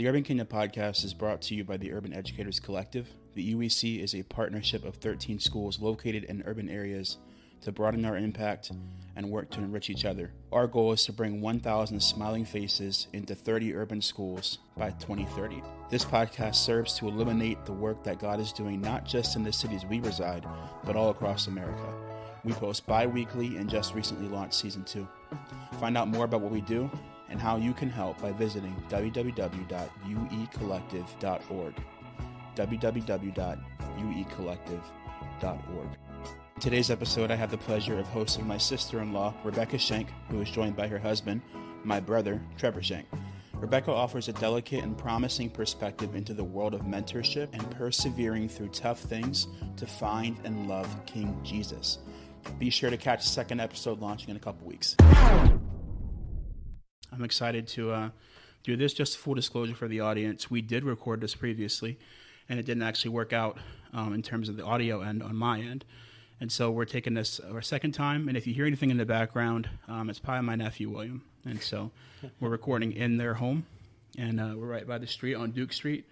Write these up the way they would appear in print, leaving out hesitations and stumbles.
The Urban Kingdom podcast is brought to you by the Urban Educators Collective. The UEC is a partnership of 13 schools located in urban areas to broaden our impact and work to enrich each other. Our goal is to bring 1,000 smiling faces into 30 urban schools by 2030. This podcast serves to illuminate the work that God is doing not just in the cities we reside, but all across America. We post bi-weekly and just recently launched Season 2. Find out more about what we do and how you can help by visiting www.uecollective.org. www.uecollective.org. In today's episode, I have the pleasure of hosting my sister-in-law, Rebekah Shenk, who is joined by her husband, my brother, Trevor Shenk. Rebekah offers a delicate and promising perspective into the world of mentorship and persevering through tough things to find and love King Jesus. Be sure to catch the second episode launching in a couple weeks. I'm excited to do this. Just full disclosure for the audience, we did record this previously, and it didn't actually work out in terms of the audio end on my end. And so we're taking this our second time, and if you hear anything in the background, it's probably my nephew, William. And so we're recording in their home, and we're right by the street on Duke Street.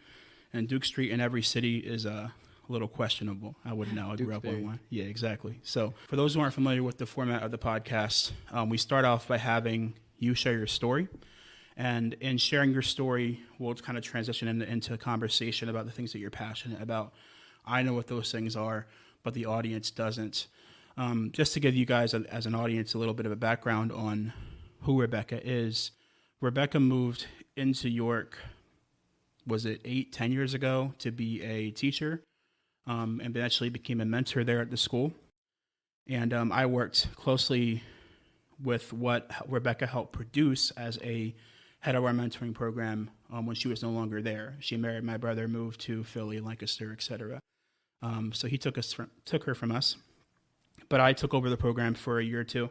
And Duke Street in every city is a little questionable. I wouldn't know. I grew up on one. Yeah, exactly. So for those who aren't familiar with the format of the podcast, we start off by having you share your story. And in sharing your story, we'll kind of transition into a conversation about the things that you're passionate about. I know what those things are, but the audience doesn't. Just to give you guys, as an audience, a little bit of a background on who Rebekah is. Rebekah moved into York, was it 10 years ago, to be a teacher, and eventually became a mentor there at the school. And I worked closely with what Rebekah helped produce as a head of our mentoring program when she was no longer there. She married my brother, moved to Philly, Lancaster, etc. So he took her from us, but I took over the program for a year or two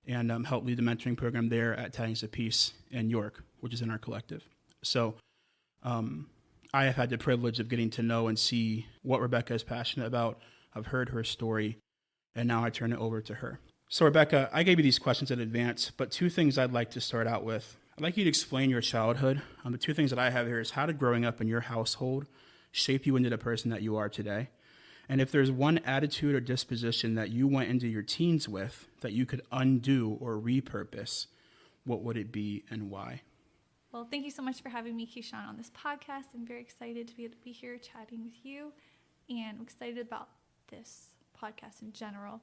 and helped lead the mentoring program there at Tidings of Peace in York, which is in our collective. So I have had the privilege of getting to know and see what Rebekah is passionate about. I've heard her story, and now I turn it over to her. So Rebekah, I gave you these questions in advance, but two things I'd like to start out with. I'd like you to explain your childhood. The two things that I have here is how did growing up in your household shape you into the person that you are today? And if there's one attitude or disposition that you went into your teens with that you could undo or repurpose, what would it be and why? Well, thank you so much for having me, Keyshawn, on this podcast. I'm very excited to be able to be here chatting with you, and I'm excited about this podcast in general.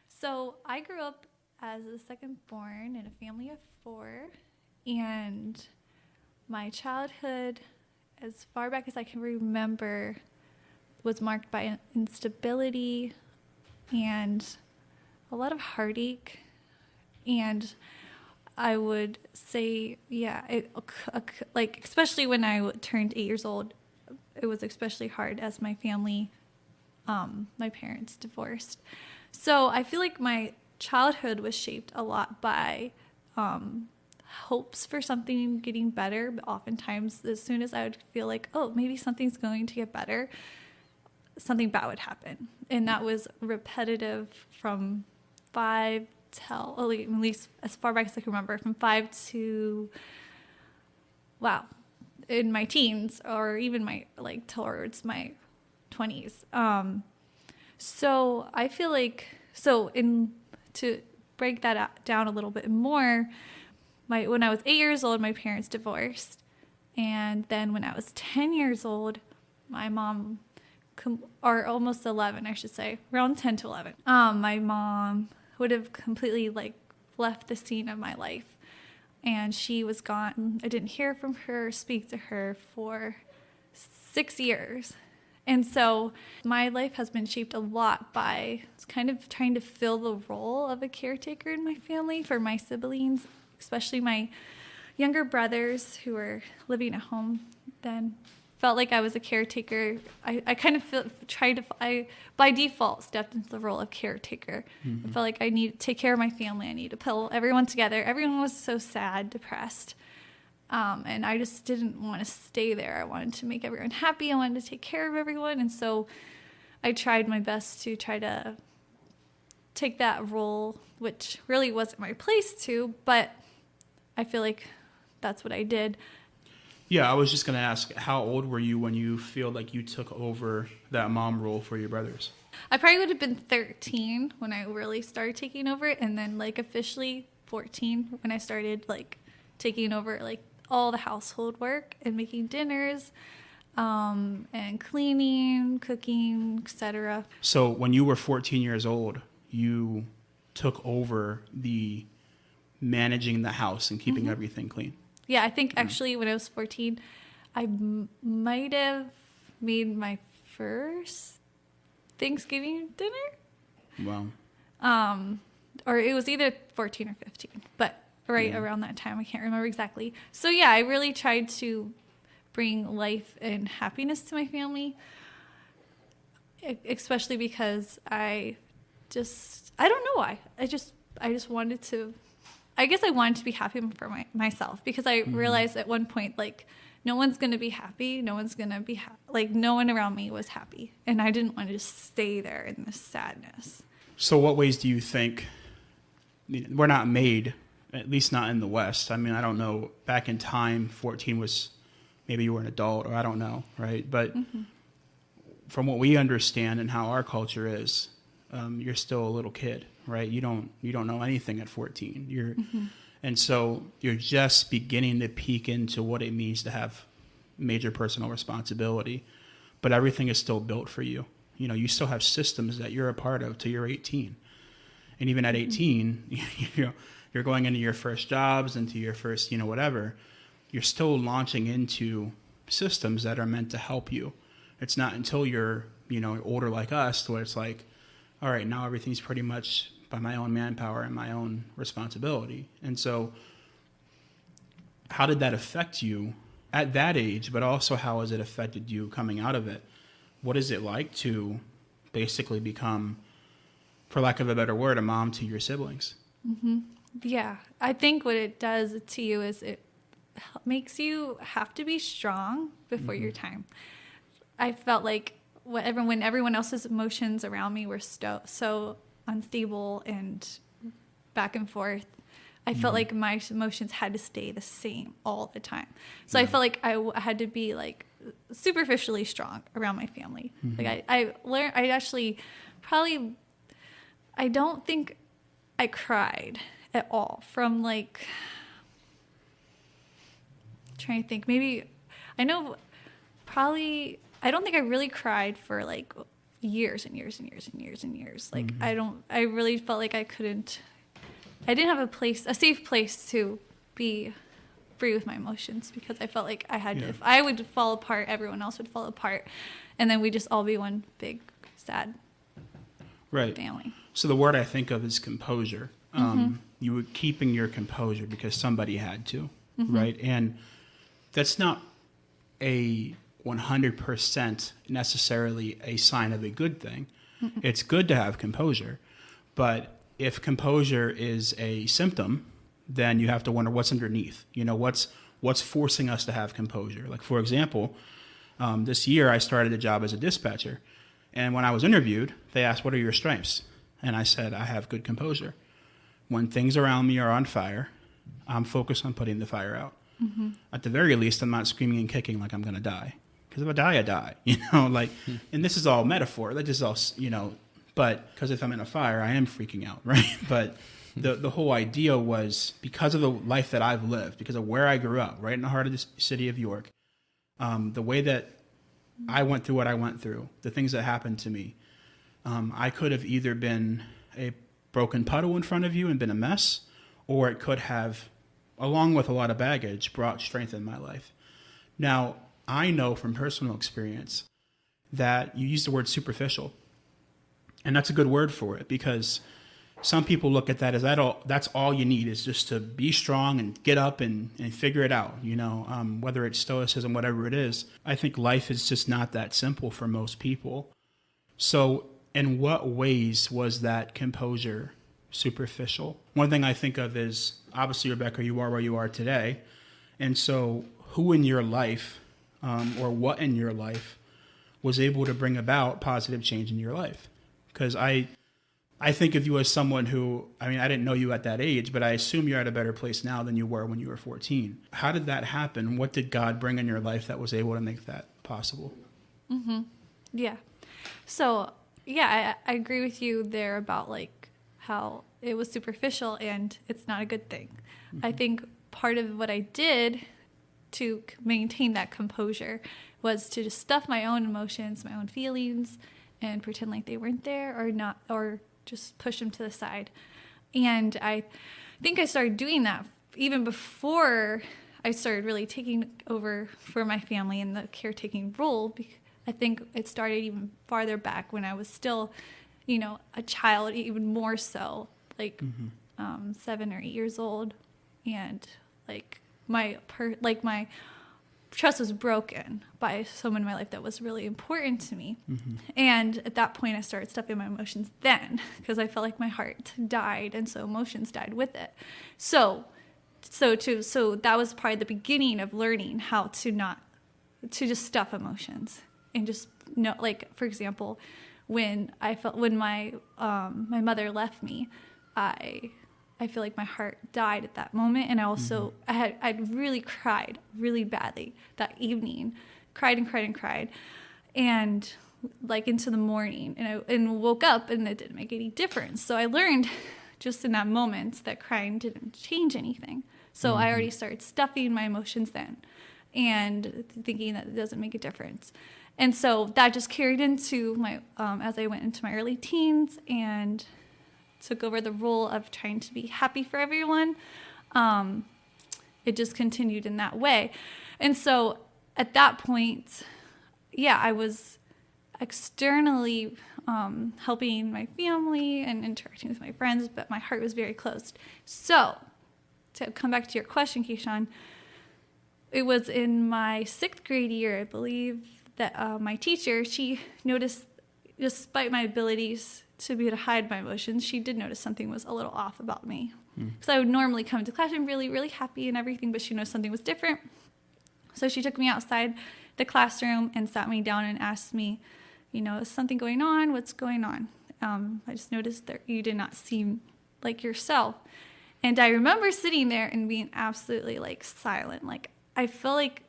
So I grew up as the second born in a family of 4, and my childhood, as far back as I can remember, was marked by instability and a lot of heartache. And I would say, especially when I turned 8 years old, it was especially hard as my family, my parents divorced. So I feel like my childhood was shaped a lot by hopes for something getting better. But oftentimes, as soon as I would feel like, oh, maybe something's going to get better, something bad would happen. And that was repetitive from 5 till, at least as far back as I can remember, from 5 to, in my teens, or even towards my 20s. So I feel like, to break that down a little bit more, when I was 8 years old, my parents divorced. And then when I was 10 years old, my mom, or almost 11, I should say, around 10 to 11, my mom would have completely left the scene of my life. And she was gone. I didn't hear from her, speak to her for 6 years. And so my life has been shaped a lot by kind of trying to fill the role of a caretaker in my family for my siblings, especially my younger brothers who were living at home then. Felt like I was a caretaker. I kind of by default stepped into the role of caretaker. Mm-hmm. I felt like I need to take care of my family. I need to pull everyone together. Everyone was so sad, depressed. And I just didn't want to stay there. I wanted to make everyone happy. I wanted to take care of everyone. And so I tried my best to try to take that role, which really wasn't my place to, but I feel like that's what I did. Yeah, I was just going to ask, how old were you when you feel like you took over that mom role for your brothers? I probably would have been 13 when I really started taking over it, and then like officially 14 when I started like taking over like all the household work and making dinners, and cleaning, cooking, etc. So when you were 14 years old, you took over the managing the house and keeping everything clean. Yeah, I think actually when I was 14, I might have made my first Thanksgiving dinner. Wow. Or it was either 14 or 15, but around that time. I can't remember exactly. So yeah, I really tried to bring life and happiness to my family, especially because I don't know why. I just wanted to, I guess I wanted to be happy for myself, because I realized at one point, like, no one's going to be happy. No one's going to be like, no one around me was happy. And I didn't want to just stay there in this sadness. So what ways do you think we're not made, at least not in the West? I mean, I don't know, back in time, 14 was, maybe you were an adult, or I don't know, right? But from what we understand and how our culture is, you're still a little kid, right? You don't know anything at 14. And so you're just beginning to peek into what it means to have major personal responsibility, but everything is still built for you. You know, you still have systems that you're a part of till you're 18. And even at 18, you're going into your first jobs, into your first, whatever. You're still launching into systems that are meant to help you. It's not until you're, older like us, where it's like, all right, now everything's pretty much by my own manpower and my own responsibility. And so how did that affect you at that age, but also how has it affected you coming out of it? What is it like to basically become, for lack of a better word, a mom to your siblings? Yeah, I think what it does to you is it makes you have to be strong before your time. I felt like when everyone else's emotions around me were so unstable and back and forth, I felt like my emotions had to stay the same all the time. So I felt like I had to be like superficially strong around my family. Like I learned, I don't think I cried at all from like, trying to think, maybe, I don't think I really cried for like years and years and years and years and years. Like I really felt like I didn't have a safe place to be free with my emotions, because I felt like I had to, if I would fall apart, everyone else would fall apart. And then we'd just all be one big sad family. So the word I think of is composure. You were keeping your composure because somebody had to, right? And that's not a 100% necessarily a sign of a good thing. It's good to have composure, but if composure is a symptom, then you have to wonder what's underneath. What's forcing us to have composure. Like, for example, this year I started a job as a dispatcher, and when I was interviewed, they asked, "What are your strengths?" And I said, "I have good composure. When things around me are on fire, I'm focused on putting the fire out. At the very least, I'm not screaming and kicking like I'm going to die. Because if I die, and this is all metaphor. That is all, but because if I'm in a fire, I am freaking out, right? But the whole idea was, because of the life that I've lived, because of where I grew up, right in the heart of the city of York, the way that I went through what I went through, the things that happened to me, I could have either been a broken puddle in front of you and been a mess, or it could have, along with a lot of baggage, brought strength in my life. Now, I know from personal experience that you use the word superficial, and that's a good word for it, because some people look at that as that's all you need, is just to be strong and get up and figure it out, whether it's stoicism, whatever it is. I think life is just not that simple for most people. So in what ways was that composure superficial? One thing I think of is, obviously, Rebekah, you are where you are today. And so who in your life, or what in your life, was able to bring about positive change in your life? Because I think of you as someone who, I mean, I didn't know you at that age, but I assume you're at a better place now than you were when you were 14. How did that happen? What did God bring in your life that was able to make that possible? Yeah. So, yeah, I agree with you there about like how it was superficial and it's not a good thing. I think part of what I did to maintain that composure was to just stuff my own emotions, my own feelings, and pretend like they weren't there or not, or just push them to the side. And I think I started doing that even before I started really taking over for my family in the caretaking role. I think it started even farther back when I was still, a child, even more so, like 7 or 8 years old, and like my trust was broken by someone in my life that was really important to me. And at that point, I started stuffing my emotions then because I felt like my heart died, and so emotions died with it. So that was probably the beginning of learning how to just stuff emotions and just like, for example, when my mother left me, I feel like my heart died at that moment. And I also, I'd really cried really badly that evening, cried and cried and cried. And like into the morning, and woke up and it didn't make any difference. So I learned just in that moment that crying didn't change anything. So I already started stuffing my emotions then and thinking that it doesn't make a difference. And so that just carried into my, as I went into my early teens and took over the role of trying to be happy for everyone. It just continued in that way. And so at that point, I was externally helping my family and interacting with my friends, but my heart was very closed. So to come back to your question, Keyshawn, it was in my 6th grade year, I believe, that my teacher, she noticed, despite my abilities to be able to hide my emotions, she did notice something was a little off about me. Because I would normally come to class and really, really happy and everything, but she noticed something was different. So she took me outside the classroom and sat me down and asked me, is something going on? What's going on? I just noticed that you did not seem like yourself. And I remember sitting there and being absolutely like silent. Like I felt like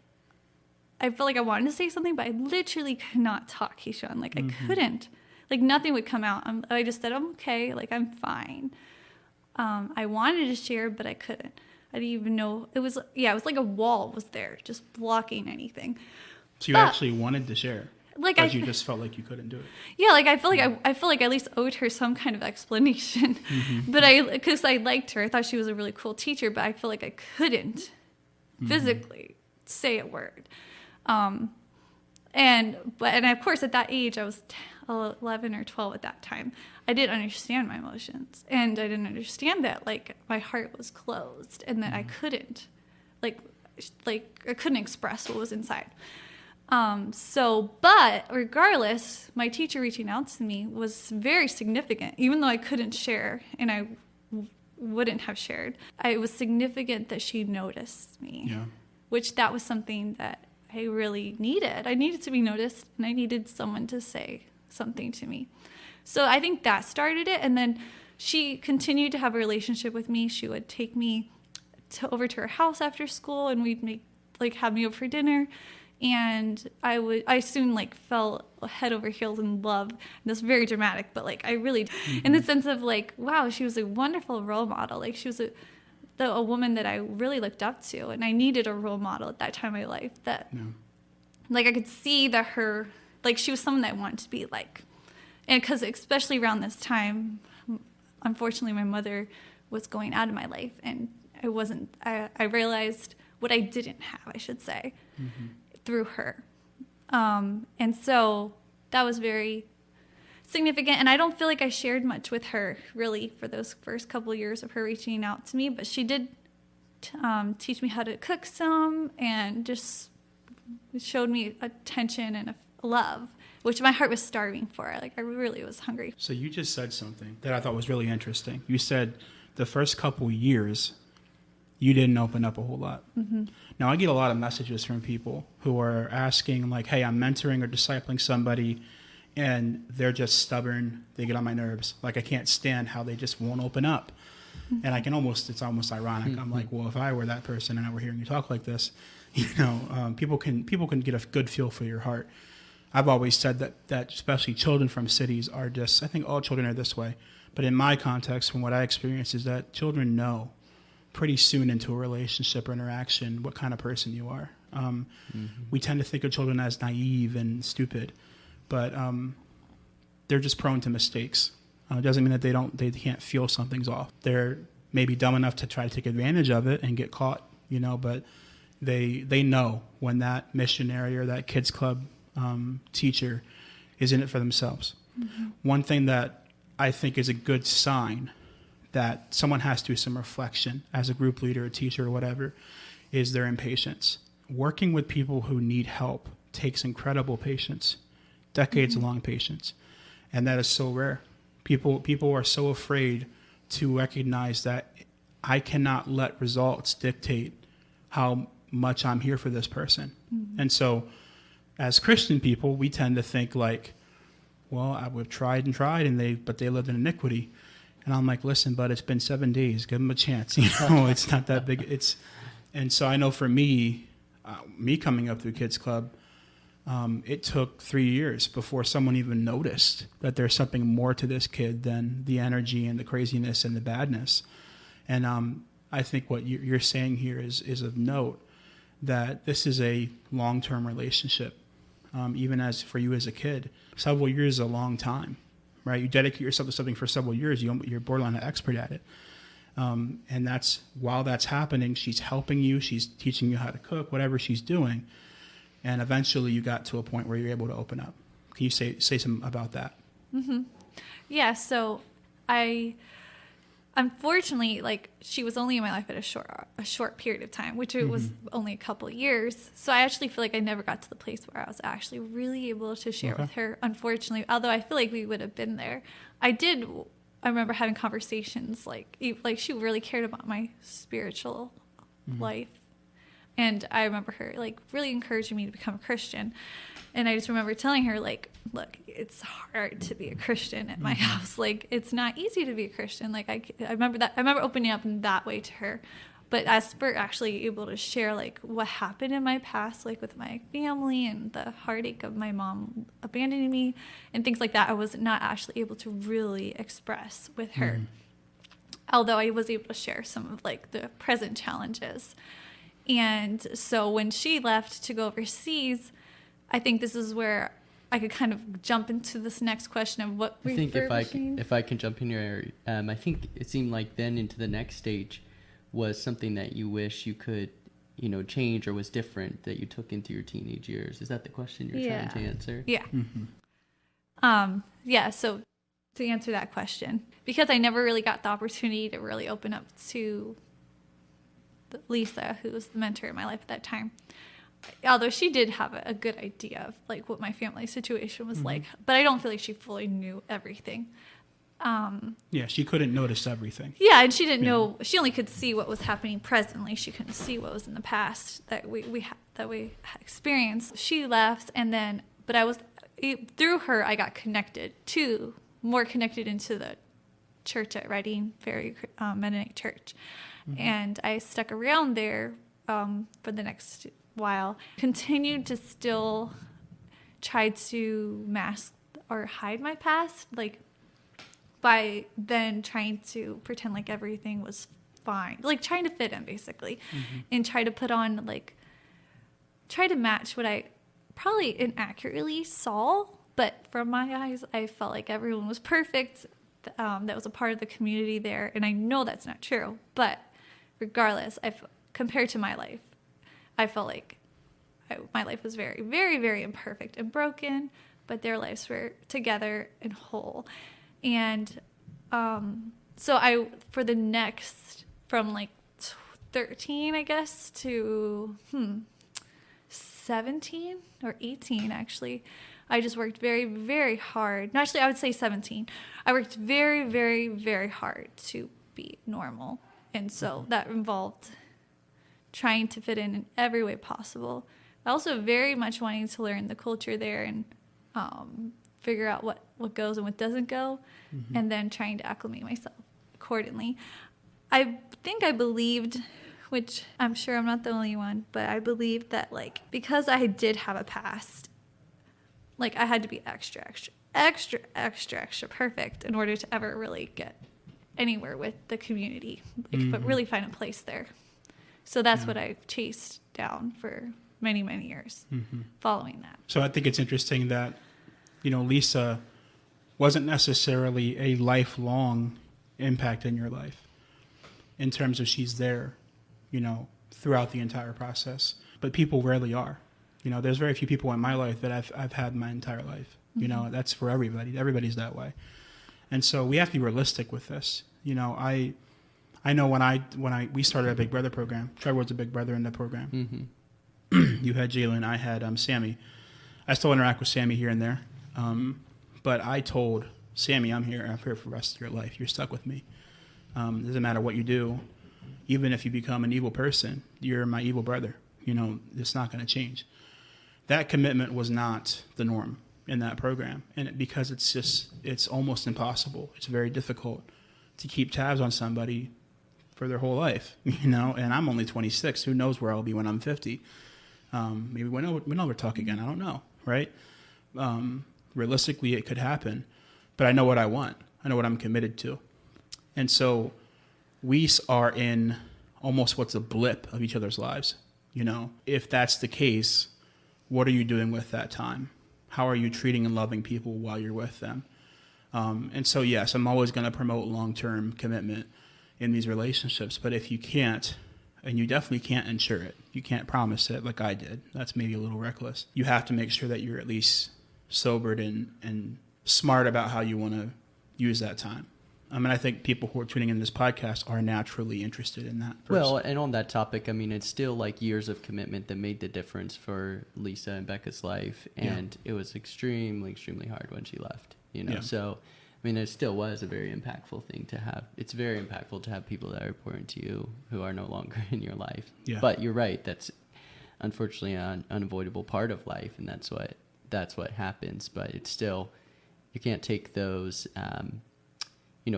I wanted to say something, but I literally could not talk, Keyshawn. Like I couldn't. Like nothing would come out. I just said, I'm okay. Like I'm fine. I wanted to share, but I couldn't. I didn't even know. It was like a wall was there, just blocking anything. So you actually wanted to share, but you just felt like you couldn't do it. Yeah, like I feel like I at least owed her some kind of explanation. But because I liked her, I thought she was a really cool teacher, but I feel like I couldn't physically say a word. And of course at that age I was 11 or 12 at that time. I didn't understand my emotions, and I didn't understand that like my heart was closed and that I couldn't like I couldn't express what was inside. But regardless, my teacher reaching out to me was very significant, even though I couldn't share and I wouldn't have shared. It was significant that she noticed me, which that was something that I really needed. I needed to be noticed, and I needed someone to say something to me. So I think that started it. And then she continued to have a relationship with me. She would take me over to her house after school, and we'd have me over for dinner. And I soon fell head over heels in love. That's very dramatic, but I really, in the sense of wow, she was a wonderful role model. She was a woman that I really looked up to, and I needed a role model at that time in my life that, I could see that she was someone that I wanted to be like. And because especially around this time, unfortunately, my mother was going out of my life, and I realized what I didn't have, I should say, through her. And so that was very significant. And I don't feel like I shared much with her really for those first couple of years of her reaching out to me, but she did teach me how to cook some, and just showed me attention and a love, which my heart was starving for. I really was hungry. So you just said something that I thought was really interesting. You said the first couple years you didn't open up a whole lot. Now, I get a lot of messages from people who are asking hey, I'm mentoring or discipling somebody, and they're just stubborn. They get on my nerves. Like, I can't stand how they just won't open up. And it's almost ironic. I'm like, well, if I were that person and I were hearing you talk like this, people can get a good feel for your heart. I've always said that especially children from cities are just, I think all children are this way. But in my context, from what I experience, is that children know pretty soon into a relationship or interaction what kind of person you are. We tend to think of children as naive and stupid, but they're just prone to mistakes. It doesn't mean that they can't feel something's off. They're maybe dumb enough to try to take advantage of it and get caught, but they know when that missionary or that kids club teacher is in it for themselves. One thing that I think is a good sign that someone has to do some reflection as a group leader, a teacher, or whatever, is their impatience. Working with people who need help takes incredible patience, decades-long patience, and that is so rare. People are so afraid to recognize that I cannot let results dictate how much I'm here for this person. And so as Christian people, we tend to think like, well, we've tried and tried, but they lived in iniquity. And I'm like, listen, but it's been 7 days. Give them a chance. It's not that big. And so I know for me coming up through Kids Club, it took 3 years before someone even noticed that there's something more to this kid than the energy and the craziness and the badness. And I think what you're saying here is of note, that this is a long-term relationship. Even as for you as a kid, several years is a long time, right? You dedicate yourself to something for several years, you're borderline an expert at it. And while that's happening, she's helping you, she's teaching you how to cook, whatever she's doing. And eventually you got to a point where you're able to open up. Can you say something about that? Yeah, so unfortunately, like, she was only in my life at a short period of time, which it was only a couple of years. So I actually feel like I never got to the place where I was actually really able to share with her, unfortunately, although I feel like we would have been there. I remember having conversations, like she really cared about my spiritual life. And I remember her, like, really encouraging me to become a Christian. And I just remember telling her, like, look, it's hard to be a Christian at my house. Like, it's not easy to be a Christian. Like, I remember that. I remember opening up in that way to her. But as we're actually able to share, like, what happened in my past, like, with my family and the heartache of my mom abandoning me and things like that, I was not actually able to really express with her. Although I was able to share some of, like, the present challenges. And so when she left to go overseas, I think this is where I could kind of jump into this next question of what I think if I can jump in here, I think it seemed like then into the next stage was something that you wish you could, change or was different that you took into your teenage years. Is that the question you're trying to answer? Yeah. Yeah. So to answer that question, because I never really got the opportunity to really open up to Lisa, who was the mentor in my life at that time, although she did have a good idea of, like, what my family situation was like, but I don't feel like she fully knew everything. She couldn't notice everything. Yeah, and she didn't know. She only could see what was happening presently. She couldn't see what was in the past that we had experienced. She left, but I was through her. I got more connected into the church at Reading Ferry Mennonite Church. And I stuck around there for the next while. Continued to still try to mask or hide my past, like, by then trying to pretend like everything was fine. Like, trying to fit in, basically. And try to put on, like, try to match what I probably inaccurately saw. But from my eyes, I felt like everyone was perfect. That was a part of the community there. And I know that's not true. But regardless, compared to my life, I felt like my life was very, very, very imperfect and broken, but their lives were together and whole. And so for the next, from like 13, I guess, to 17 or 18, actually, I just worked very, very hard. No, actually, I would say 17. I worked very, very, very hard to be normal. And so that involved trying to fit in every way possible. Also very much wanting to learn the culture there and figure out what goes and what doesn't go, and then trying to acclimate myself accordingly. I think I believed, which I'm sure I'm not the only one, but I believed that, like, because I did have a past, like, I had to be extra perfect in order to ever really get anywhere with the community, like, but really find a place there. So that's what I chased down for many, many years following that. So I think it's interesting that, Lisa wasn't necessarily a lifelong impact in your life in terms of she's there, throughout the entire process. But people rarely are. There's very few people in my life that I've had my entire life. That's for everybody. Everybody's that way. And so we have to be realistic with this. I know when we started a Big Brother program, Trevor was a Big Brother in the program. You had Jalen, I had Sammy. I still interact with Sammy here and there. But I told Sammy, I'm here for the rest of your life. You're stuck with me. Doesn't matter what you do. Even if you become an evil person, you're my evil brother. It's not going to change. That commitment was not the norm in that program. And because it's almost impossible. It's very difficult to keep tabs on somebody for their whole life, and I'm only 26. Who knows where I'll be when I'm 50? Maybe we'll never talk again. I don't know, right? Realistically, it could happen, but I know what I want. I know what I'm committed to. And so we are in almost what's a blip of each other's lives. If that's the case, what are you doing with that time? How are you treating and loving people while you're with them? And so, yes, I'm always going to promote long-term commitment in these relationships. But if you can't, and you definitely can't ensure it, you can't promise it like I did. That's maybe a little reckless. You have to make sure that you're at least sobered and smart about how you want to use that time. I think people who are tuning in this podcast are naturally interested in that. Well, and on that topic, it's still like years of commitment that made the difference for Lisa and Becca's life. And it was extremely, extremely hard when she left, So, it still was a very impactful thing to have. It's very impactful to have people that are important to you who are no longer in your life. Yeah. But you're right. That's unfortunately an unavoidable part of life. And that's what happens. But it's still, you can't take those,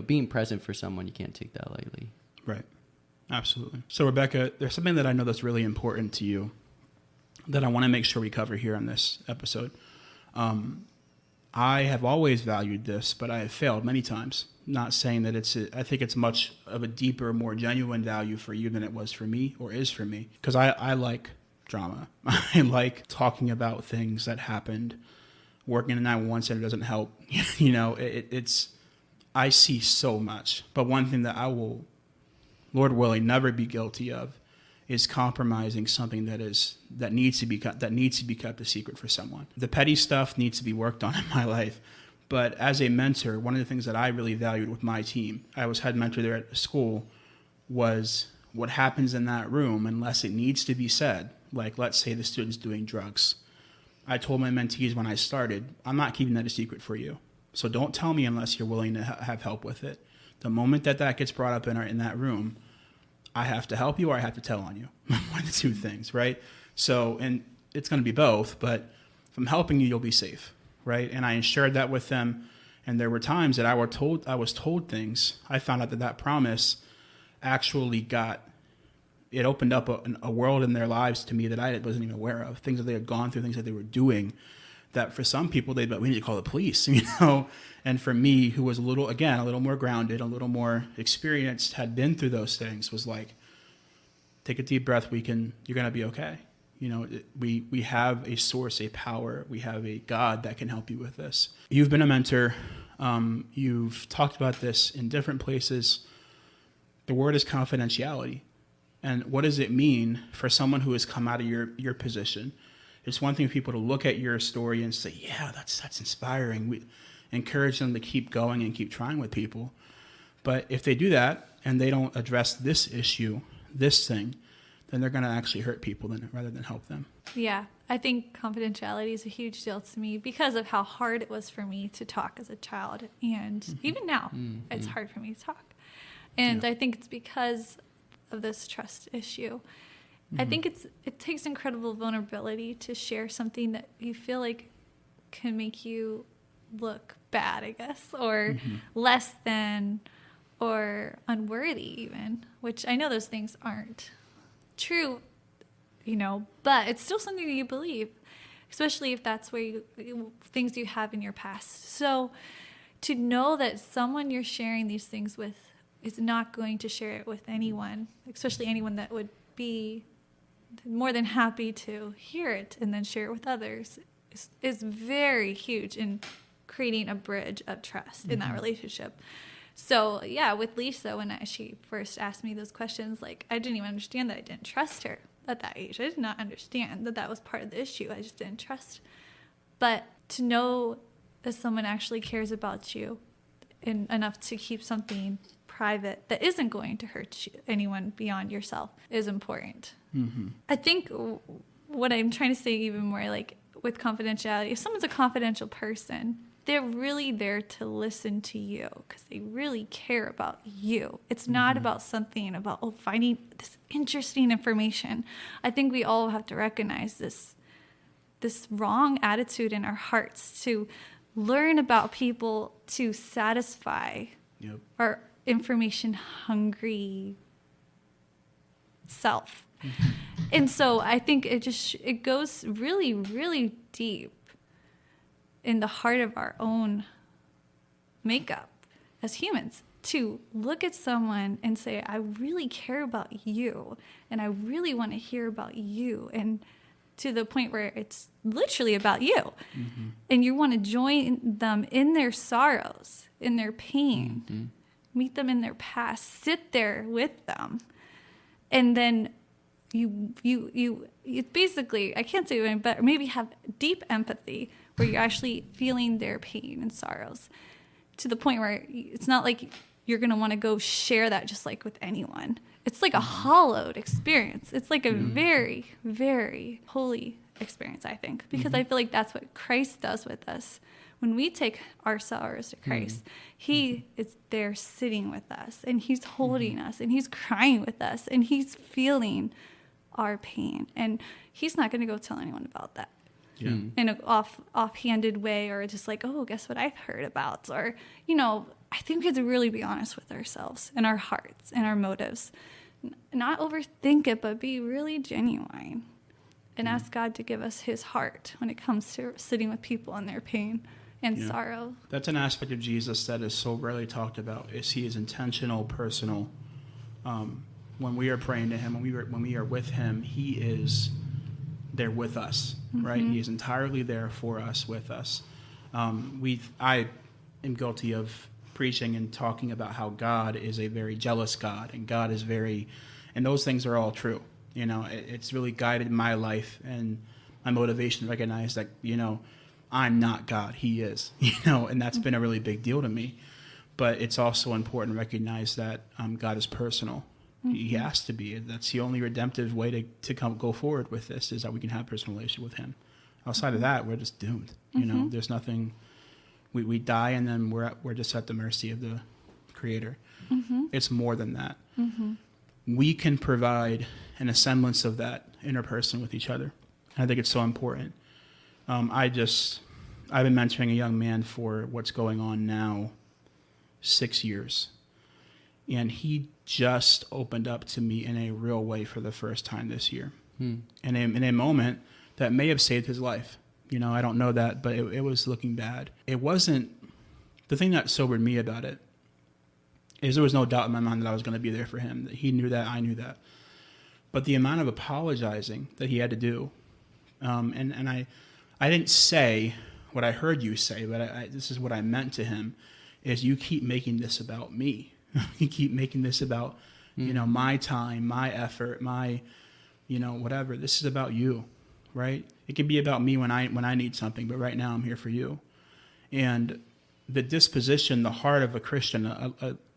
being present for someone, you can't take that lightly. Right. Absolutely. So, Rebekah, there's something that I know that's really important to you that I want to make sure we cover here on this episode. I have always valued this, but I have failed many times. Not saying that I think it's much of a deeper, more genuine value for you than it was for me or is for me. Because I like drama. I like talking about things that happened. Working in a 911 center doesn't help. I see so much. But one thing that I will, Lord willing, never be guilty of is compromising something that needs to be kept a secret for someone. The petty stuff needs to be worked on in my life. But as a mentor, one of the things that I really valued with my team, I was head mentor there at school, was what happens in that room unless it needs to be said. Like, let's say the student's doing drugs. I told my mentees when I started, I'm not keeping that a secret for you. So don't tell me unless you're willing to have help with it. The moment that gets brought up in that room, I have to help you or I have to tell on you. One of the two things, right? So, and it's going to be both, but if I'm helping you, you'll be safe, right? And I ensured that with them. And there were times that I was told things. I found out that promise actually it opened up a world in their lives to me that I wasn't even aware of. Things that they had gone through, things that they were doing, that for some people we need to call the police, And for me, who was a little more grounded, a little more experienced, had been through those things, was like, take a deep breath. You're going to be okay. We have a source, a power. We have a God that can help you with this. You've been a mentor. You've talked about this in different places. The word is confidentiality. And what does it mean for someone who has come out of your position? It's one thing for people to look at your story and say, yeah, that's inspiring. We encourage them to keep going and keep trying with people. But if they do that and they don't address this issue, this thing, then they're going to actually hurt people rather than help them. Yeah, I think confidentiality is a huge deal to me because of how hard it was for me to talk as a child. And even now, it's hard for me to talk. And I think it's because of this trust issue. I think it takes incredible vulnerability to share something that you feel like can make you look bad, I guess, or less than, or unworthy even, which I know those things aren't true, but it's still something that you believe, especially if that's where things you have in your past. So to know that someone you're sharing these things with is not going to share it with anyone, especially anyone that would be more than happy to hear it and then share it with others, is very huge in creating a bridge of trust in that relationship. So yeah, with Lisa, when she first asked me those questions, like, I didn't even understand that I didn't trust her at that age. I did not understand that was part of the issue. I just didn't trust. But to know that someone actually cares about you enough to keep something private that isn't going to hurt anyone beyond yourself is important. I think what I'm trying to say even more, like with confidentiality, if someone's a confidential person, they're really there to listen to you because they really care about you. It's not about something about finding this interesting information. I think we all have to recognize this wrong attitude in our hearts to learn about people to satisfy our information hungry self. And so I think it goes really, really deep in the heart of our own makeup as humans to look at someone and say, I really care about you and I really want to hear about you, and to the point where it's literally about you. And you want to join them in their sorrows, in their pain, meet them in their past, sit there with them. And then you basically, I can't say it, but maybe have deep empathy where you're actually feeling their pain and sorrows to the point where it's not like you're going to want to go share that just like with anyone. It's like a hollowed experience. It's like a very, very holy experience, I think, because I feel like that's what Christ does with us. When we take our sorrows to Christ, he is there sitting with us, and he's holding us, and he's crying with us, and he's feeling our pain. And he's not going to go tell anyone about that in an offhanded way, or just like, oh, guess what I've heard about? Or, I think we have to really be honest with ourselves and our hearts and our motives. Not overthink it, but be really genuine and ask God to give us his heart when it comes to sitting with people in their pain and sorrow. That's an aspect of Jesus that is so rarely talked about. Is he is intentional, personal. When we are praying to him, when we are with him, he is there with us, right? He is entirely there for us, with us. I am guilty of preaching and talking about how God is a very jealous God, and God is and those things are all true. It's really guided my life and my motivation to recognize that, I'm not God, he is, and that's been a really big deal to me. But it's also important to recognize that God is personal. He has to be. That's the only redemptive way to go forward with this, is that we can have a personal relationship with him. Outside of that, we're just doomed. There's nothing. We die, and then we're just at the mercy of the Creator. It's more than that. We can provide a semblance of that inner person with each other. And I think it's so important. I've been mentoring a young man for what's going on now 6 years. And he just opened up to me in a real way for the first time this year. In a moment that may have saved his life. I don't know that, but it was looking bad. It wasn't, the thing that sobered me about it is there was no doubt in my mind that I was going to be there for him, that he knew that, I knew that. But the amount of apologizing that he had to do, and I didn't say what I heard you say, but this is what I meant to him, is you keep making this about me. You keep making this about, my time, my effort, my, whatever. This is about you, right? It can be about me when I need something, but right now I'm here for you. And the disposition, the heart of a Christian,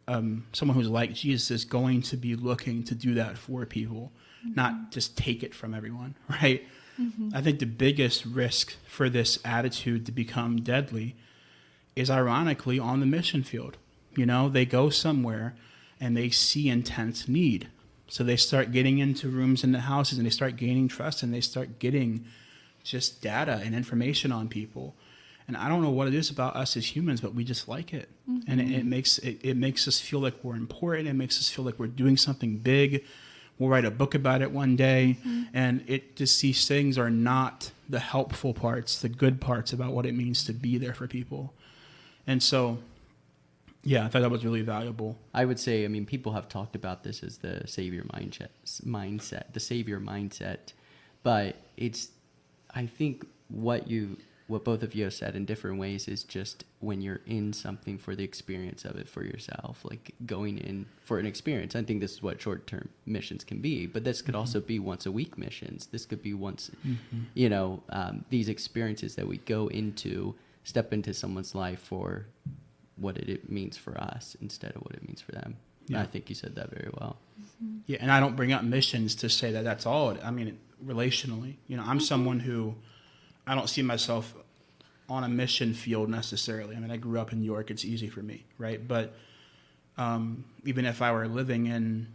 someone who's like Jesus, is going to be looking to do that for people, not just take it from everyone, right? I think the biggest risk for this attitude to become deadly is ironically on the mission field. They go somewhere and they see intense need. So they start getting into rooms in the houses, and they start gaining trust, and they start getting just data and information on people. And I don't know what it is about us as humans, but we just like it. And it makes us feel like we're important. It makes us feel like we're doing something big. We'll write a book about it one day. And these things are not the helpful parts, the good parts about what it means to be there for people. And so, yeah, I thought that was really valuable. I would say, I mean, people have talked about this as the savior mindset, the savior mindset. But I think what both of you have said in different ways is just when you're in something for the experience of it for yourself, like going in for an experience. I think this is what short-term missions can be, but this could also be once a week missions. This could be once, these experiences that we go into, step into someone's life for what it means for us instead of what it means for them. Yeah. I think you said that very well. Yeah, and I don't bring up missions to say that that's all. I mean, relationally, I'm someone who I don't see myself on a mission field necessarily. I mean, I grew up in New York. It's easy for me, right? But even if I were living in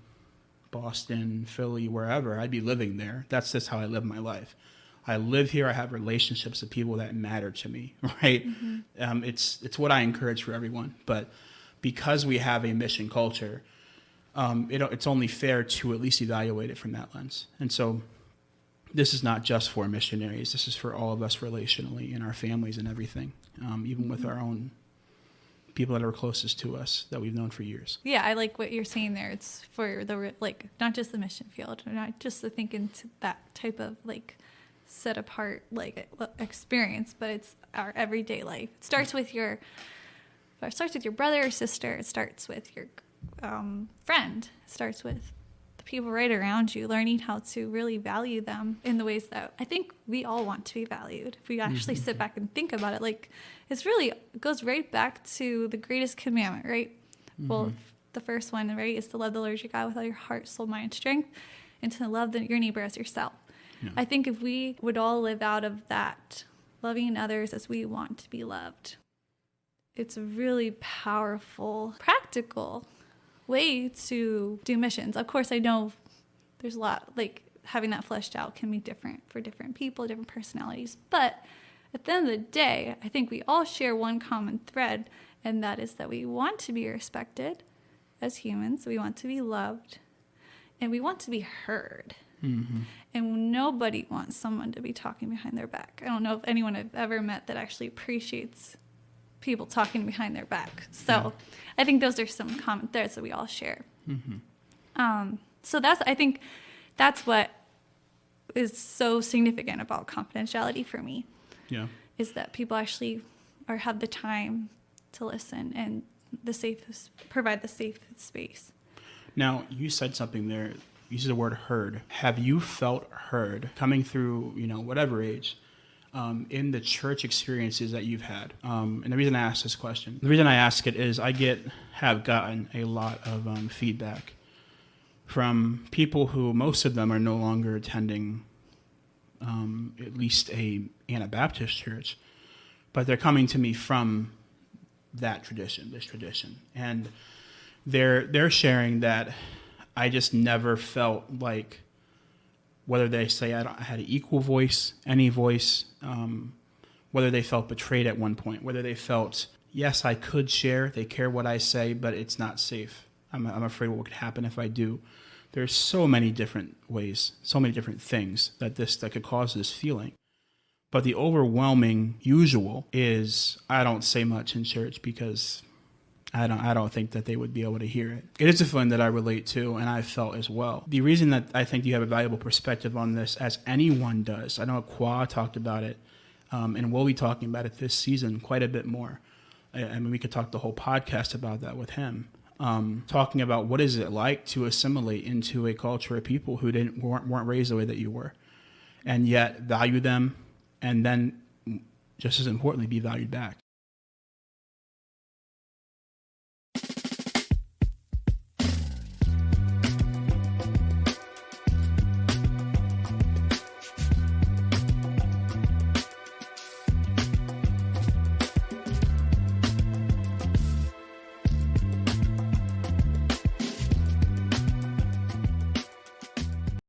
Boston, Philly, wherever, I'd be living there. That's just how I live my life. I live here. I have relationships with people that matter to me, right? It's what I encourage for everyone. But because we have a mission culture, it's only fair to at least evaluate it from that lens. And so this is not just for missionaries. This is for all of us relationally in our families and everything, even with our own people that are closest to us that we've known for years. Yeah, I like what you're saying there. It's for not just the mission field, not just to think into that type of set apart experience, but it's our everyday life. It starts with your brother or sister. It starts with your friend. It starts with the people right around you, learning how to really value them in the ways that I think we all want to be valued. If we actually sit back and think about it, it goes right back to the greatest commandment, right? Well, the first one, right, is to love the Lord your God with all your heart, soul, mind, and strength, and to love your neighbor as yourself. Yeah. I think if we would all live out of that, loving others as we want to be loved, it's a really powerful, practical way to do missions. Of course, I know there's a lot, having that fleshed out can be different for different people, different personalities. But at the end of the day, I think we all share one common thread, and that is that we want to be respected as humans. We want to be loved, and we want to be heard. And nobody wants someone to be talking behind their back. I don't know if anyone I've ever met that actually appreciates people talking behind their back. So I think those are some common threads that we all share. So I think that's what is so significant about confidentiality for me. Yeah, is that people actually have the time to listen and provide the safe space. Now, you said something there. You used the word heard. Have you felt heard coming through, whatever age, in the church experiences that you've had? And the reason I ask this question, the reason I ask it is I have gotten a lot of feedback from people who, most of them are no longer attending at least a Anabaptist church, but they're coming to me from this tradition. And they're sharing that I just never felt like, whether they say I had an equal voice, any voice, whether they felt betrayed at one point, whether they felt, yes, I could share, they care what I say, but it's not safe. I'm afraid what could happen if I do. There's so many different ways, so many different things that could cause this feeling. But the overwhelming usual is I don't say much in church because I don't think that they would be able to hear it. It is a feeling that I relate to, and I felt as well. The reason that I think you have a valuable perspective on this, as anyone does, I know Kwa talked about it, and we'll be talking about it this season quite a bit more. I mean, we could talk the whole podcast about that with him. Talking about what is it like to assimilate into a culture of people who weren't raised the way that you were, and yet value them, and then just as importantly, be valued back.